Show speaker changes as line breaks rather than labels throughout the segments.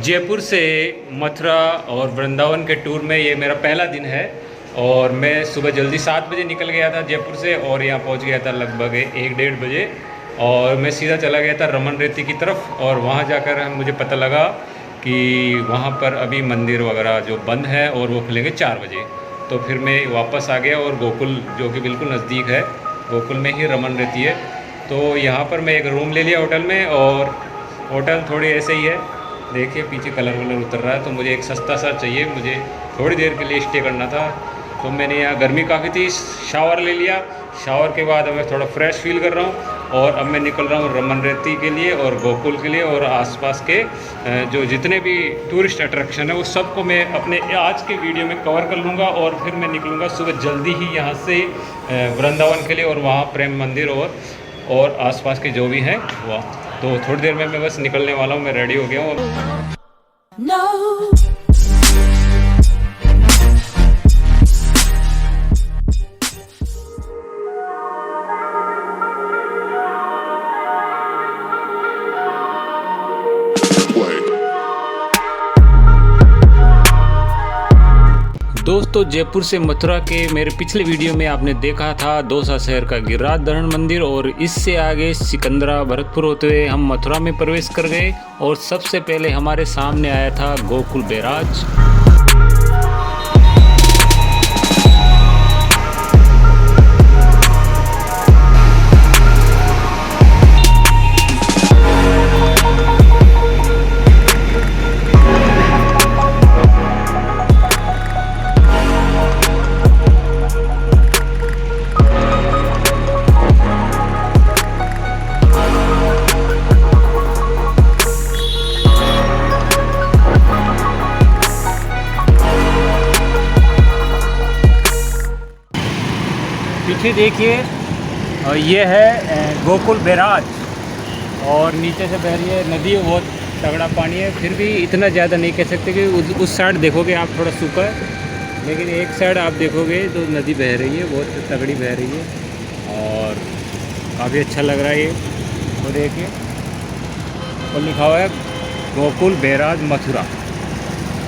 जयपुर से मथुरा और वृंदावन के टूर में ये मेरा पहला दिन है। और मैं सुबह जल्दी 7 बजे निकल गया था जयपुर से और यहाँ पहुँच गया था लगभग 1 डेढ़ बजे। और मैं सीधा चला गया था रमन रेती की तरफ और वहाँ जाकर मुझे पता लगा कि वहाँ पर अभी मंदिर वगैरह जो बंद है और वो खुलेंगे 4 बजे। तो फिर मैं वापस आ गया और गोकुल जो कि बिल्कुल नज़दीक है, गोकुल में ही रमन रेती है, तो यहाँ पर मैं एक रूम ले लिया होटल में। और होटल थोड़ी ऐसे ही है, देखिए पीछे कलर वलर उतर रहा है, तो मुझे एक सस्ता सा चाहिए, मुझे थोड़ी देर के लिए स्टे करना था। तो मैंने यहाँ गर्मी काफ़ी थी, शावर ले लिया। शावर के बाद अब मैं थोड़ा फ्रेश फील कर रहा हूँ और अब मैं निकल रहा हूँ रमन रेती के लिए और गोकुल के लिए और आसपास के जो जितने भी टूरिस्ट अट्रैक्शन है वो सबको मैं अपने आज के वीडियो में कवर कर लूँगा। और फिर मैं निकलूँगा सुबह जल्दी ही यहाँ से वृंदावन के लिए और वहाँ प्रेम मंदिर और आसपास के जो भी हैं वह। तो थोड़ी देर में मैं बस निकलने वाला हूँ, मैं रेडी हो गया हूँ। No. दोस्तों, जयपुर से मथुरा के मेरे पिछले वीडियो में आपने देखा था दौसा शहर का गिरिराज दहन मंदिर और इससे आगे सिकंदरा भरतपुर होते हुए हम मथुरा में प्रवेश कर गए। और सबसे पहले हमारे सामने आया था गोकुल बैराज। पीछे देखिए ये है गोकुल बैराज और नीचे से बह रही है नदी, बहुत तगड़ा पानी है। फिर भी इतना ज़्यादा नहीं कह सकते कि उस साइड देखोगे आप थोड़ा सूखा है, लेकिन एक साइड आप देखोगे तो नदी बह रही है, बहुत तगड़ी बह रही है और काफ़ी अच्छा लग रहा है ये। तो देखिए और लिखा हुआ है गोकुल बैराज मथुरा,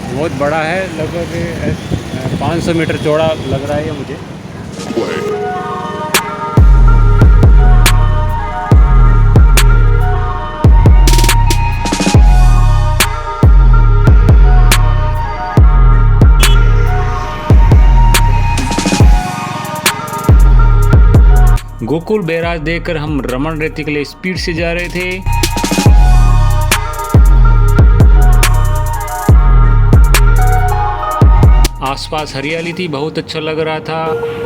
बहुत बड़ा है, लगभग 500 मीटर चौड़ा लग रहा है ये मुझे। गोकुल बैराज देखकर हम रमन रेती के लिए स्पीड से जा रहे थे। आसपास हरियाली थी, बहुत अच्छा लग रहा था।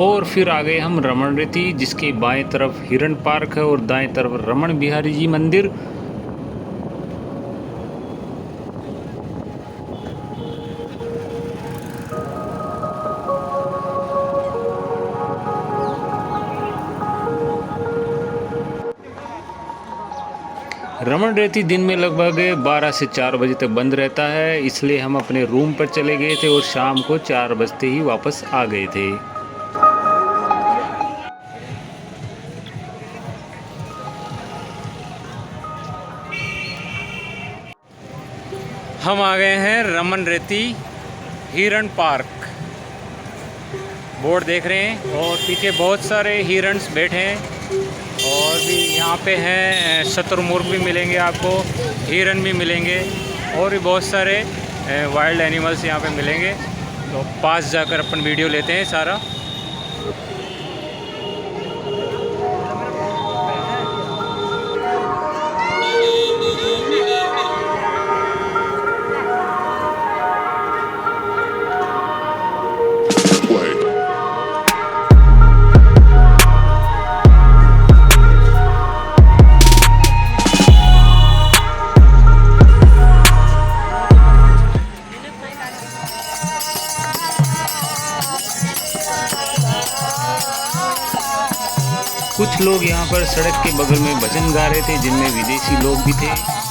और फिर आ गए हम रमन रेती, जिसके बाएं तरफ हिरण पार्क है और दाएं तरफ रमन बिहारी जी मंदिर। रमन रेती दिन में लगभग 12 से 4 बजे तक बंद रहता है, इसलिए हम अपने रूम पर चले गए थे और शाम को 4 बजते ही वापस आ गए थे। हम आ गए हैं रमन रेती हिरण पार्क, बोर्ड देख रहे हैं और पीछे बहुत सारे हिरन्स बैठे हैं और भी यहाँ पे हैं, शुतुरमुर्ग भी मिलेंगे आपको, हिरन भी मिलेंगे और भी बहुत सारे वाइल्ड एनिमल्स यहाँ पे मिलेंगे। तो पास जाकर अपन वीडियो लेते हैं सारा।
कुछ लोग यहाँ पर सड़क के बगल में भजन गा रहे थे, जिनमें विदेशी लोग भी थे।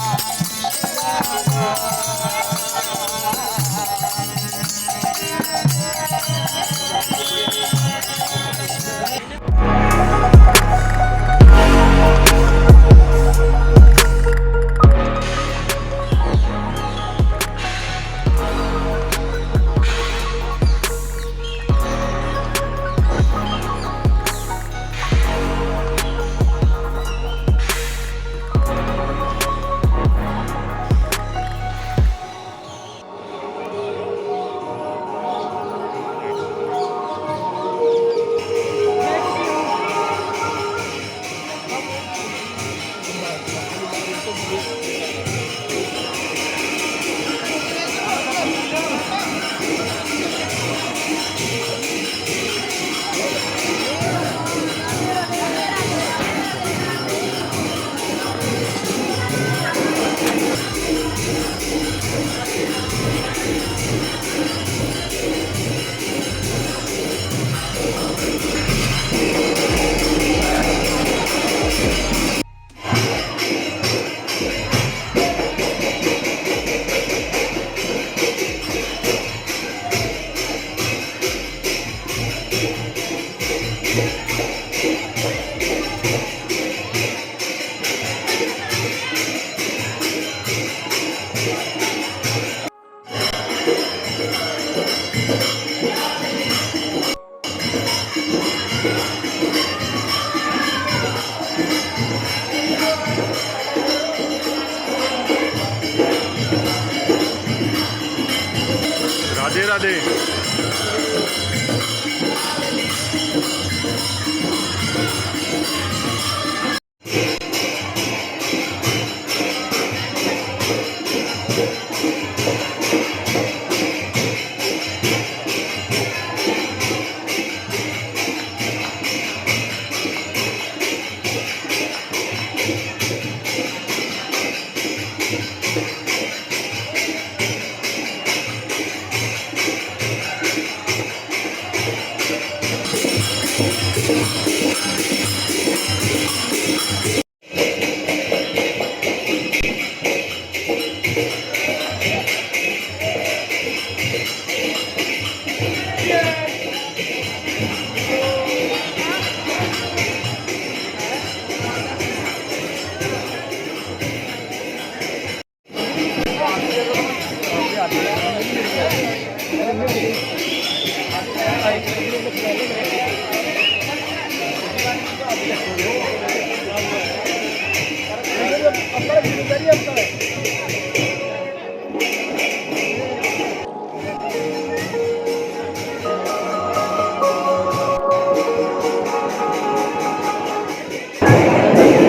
राधे राधे।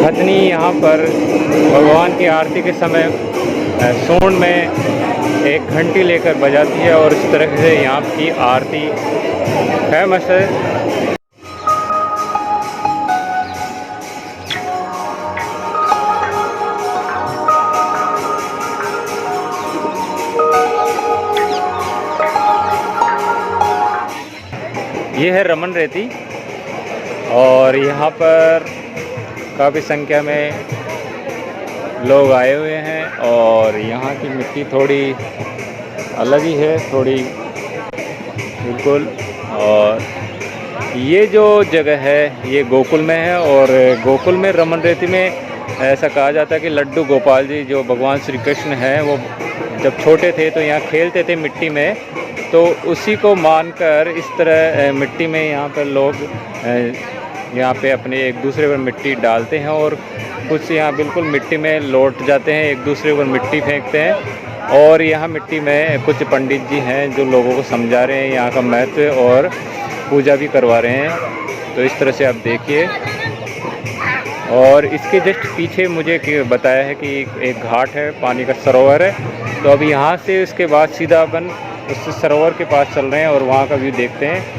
खतनी यहाँ पर भगवान की आरती के समय सूंड में एक घंटी लेकर बजाती है और इस तरह से यहाँ की आरती फेमस है। ये है रमन रेती और यहाँ पर काफ़ी संख्या में लोग आए हुए हैं और यहाँ की मिट्टी थोड़ी अलग ही है, थोड़ी बिल्कुल। और ये जो जगह है ये गोकुल में है और गोकुल में रमन रेती में ऐसा कहा जाता है कि लड्डू गोपाल जी जो भगवान श्री कृष्ण हैं वो जब छोटे थे तो यहाँ खेलते थे मिट्टी में, तो उसी को मानकर इस तरह मिट्टी में यहाँ पर लोग यहाँ पे अपने एक दूसरे पर मिट्टी डालते हैं और कुछ यहाँ बिल्कुल मिट्टी में लौट जाते हैं, एक दूसरे पर मिट्टी फेंकते हैं। और यहाँ मिट्टी में कुछ पंडित जी हैं जो लोगों को समझा रहे हैं यहाँ का महत्व और पूजा भी करवा रहे हैं। तो इस तरह से आप देखिए। और इसके जस्ट पीछे मुझे बताया है कि एक घाट है, पानी का सरोवर है। तो अब यहाँ से उसके बाद सीधा अपन उस सरोवर के पास चल रहे हैं और वहाँ का व्यू देखते हैं।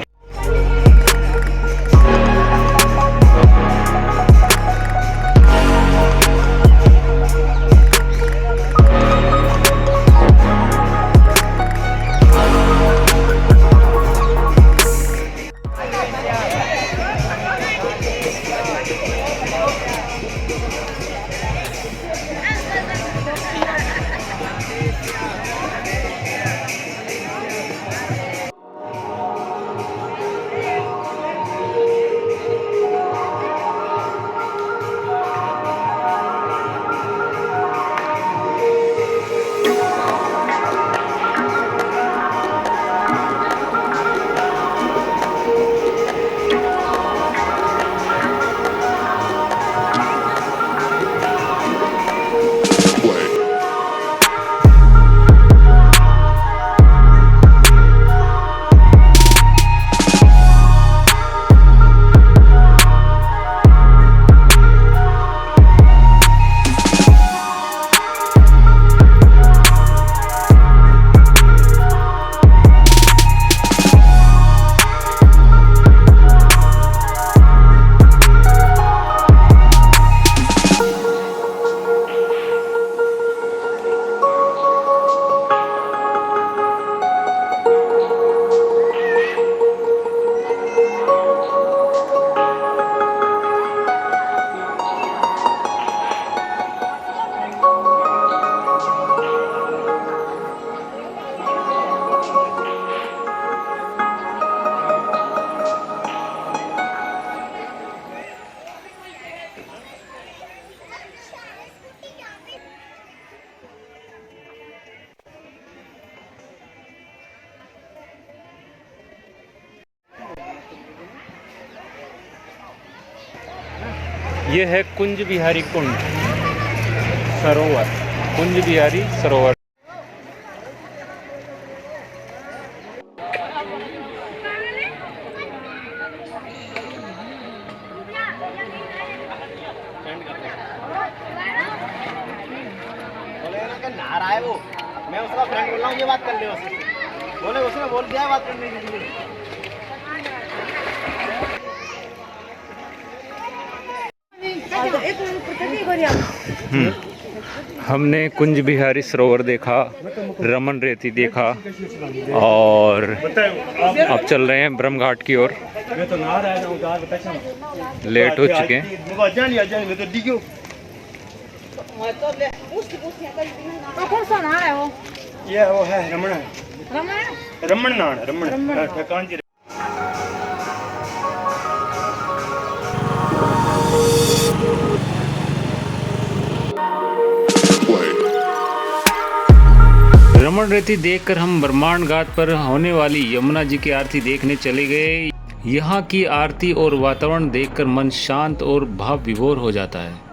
ये है कुंज बिहारी कुंड सरोवर, कुंज बिहारी सरोवर।
नहा रहा है वो, मैं उसका फ्रेंड बोल रहा हूँ, ये बात कर ले उससे। बोले उसने बोल दिया है बात करने के लिए।
हमने कुंज बिहारी सरोवर देखा, रमन रेती देखा और अब चल रहे हैं ब्रह्म घाट की ओर। लेट हो चुके हैं।
तो कौन सा नाम है वो?
ये वो है रमण,
रमण।
रमण नाम है, रमण ठकान जी।
रमन रेती देखकर हम ब्रह्मांड घाट पर होने वाली यमुना जी की आरती देखने चले गए। यहाँ की आरती और वातावरण देखकर मन शांत और भाव विभोर हो जाता है।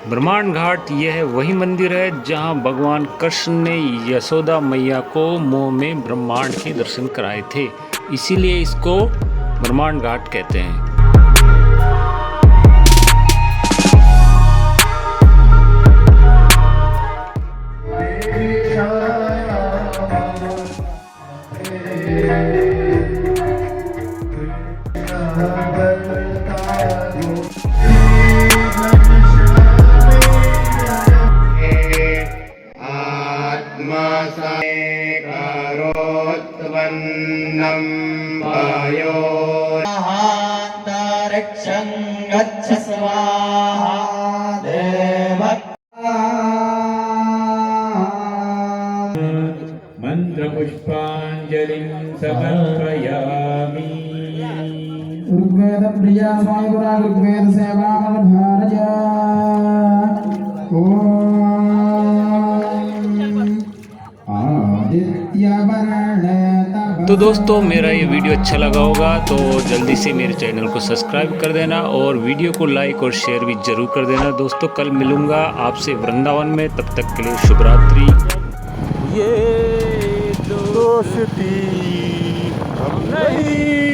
ब्रह्मांड घाट यह वही मंदिर है जहां भगवान कृष्ण ने यशोदा मैया को मोह में ब्रह्मांड के दर्शन कराए थे, इसीलिए इसको ब्रह्मांड घाट कहते हैं।
करोत्वन्नं वायो महान्तरिक्षं गच्छ स्वाहा देवः
मंत्रपुष्पांजलिं समर्पयामि।
ऋग्वेद प्रिया स्वामिपुरा ऋग्वेद सेवा भारज
तो दोस्तों मेरा ये वीडियो अच्छा लगा होगा तो जल्दी से मेरे चैनल को सब्सक्राइब कर देना और वीडियो को लाइक और शेयर भी जरूर कर देना। दोस्तों कल मिलूंगा आपसे वृंदावन में, तब तक के लिए शुभ रात्रि।
ये दोस्ती हम नहीं